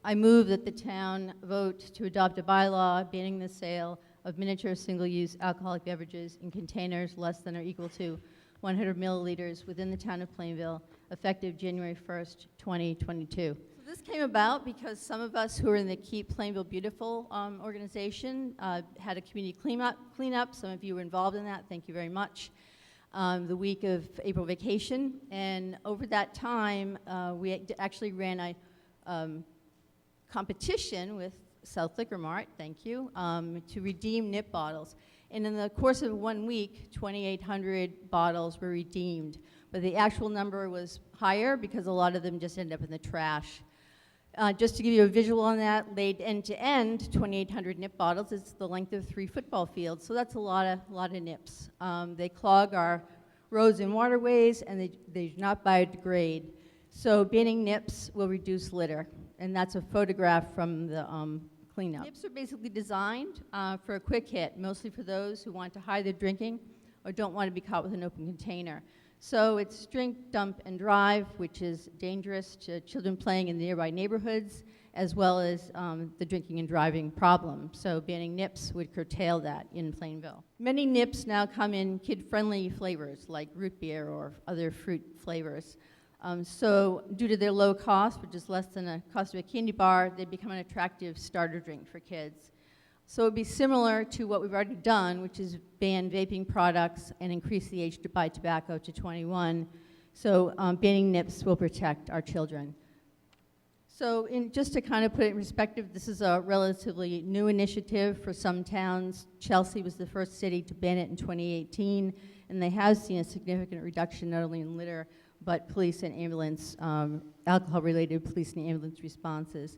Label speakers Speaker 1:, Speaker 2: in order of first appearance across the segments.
Speaker 1: I move that the town vote to adopt a bylaw banning the sale of miniature single-use alcoholic beverages in containers less than or equal to 100 milliliters within the town of Plainville, effective January 1st, 2022. So this came about because some of us who are in the Keep Plainville Beautiful organization had a community cleanup. Some of you were involved in that. Thank you very much. The week of April vacation, and over that time, we actually ran a competition with South Liquor Mart, thank you, to redeem nip bottles. And in the course of 1 week, 2,800 bottles were redeemed. But the actual number was higher because a lot of them just ended up in the trash. Just to give you a visual on that, laid end to end, 2,800 nip bottles is the length of 3 football fields. So that's a lot of nips. They clog our roads and waterways, and they do not biodegrade. So banning nips will reduce litter. And that's a photograph from the cleanup. Nips are basically designed for a quick hit, mostly for those who want to hide their drinking or don't want to be caught with an open container. So it's drink, dump, and drive, which is dangerous to children playing in the nearby neighborhoods, as well as the drinking and driving problem. So banning nips would curtail that in Plainville. Many nips now come in kid-friendly flavors, like root beer or other fruit flavors. So due to their low cost, which is less than the cost of a candy bar, they become an attractive starter drink for kids. So it would be similar to what we've already done, which is ban vaping products and increase the age to buy tobacco to 21. So banning nips will protect our children. So just to kind of put it in perspective, this is a relatively new initiative for some towns. Chelsea was the first city to ban it in 2018, and they have seen a significant reduction not only in litter, but police and ambulance, alcohol-related police and ambulance responses.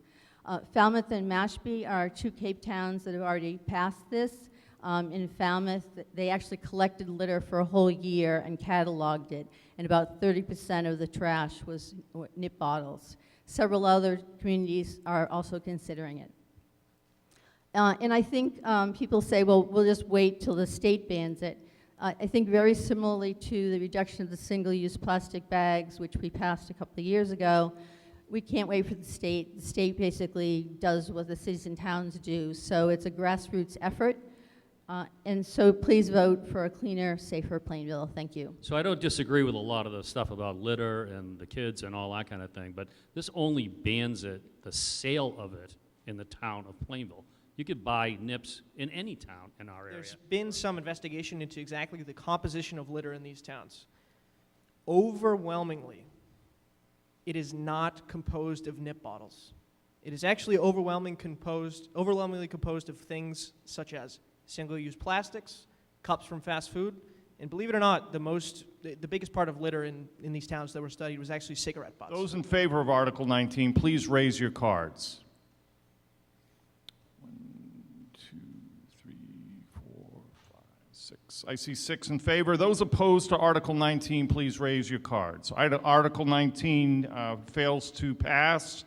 Speaker 1: Falmouth and Mashpee are 2 Cape towns that have already passed this. In Falmouth, they actually collected litter for a whole year and cataloged it, and about 30% of the trash was nip bottles. Several other communities are also considering it. And I think people say, well, we'll just wait till the state bans it. I think very similarly to the reduction of the single-use plastic bags, which we passed a couple of years ago, we can't wait for the state. The state basically does what the cities and towns do, so it's a grassroots effort. And so please vote for a cleaner, safer Plainville. Thank you.
Speaker 2: So I don't disagree with a lot of the stuff about litter and the kids and all that kind of thing, but this only bans it, the sale of it, in the town of Plainville. You could buy nips in any town in our area.
Speaker 3: There's been some investigation into exactly the composition of litter in these towns. Overwhelmingly, it is not composed of nip bottles. It is actually overwhelmingly composed of things such as single-use plastics, cups from fast food, and believe it or not, the biggest part of litter in these towns that were studied was actually cigarette butts.
Speaker 4: Those in favor of Article 19, please raise your cards. 1, 2, 3, 4, 5, 6. I see 6 in favor. Those opposed to Article 19, please raise your cards. Article 19 fails to pass.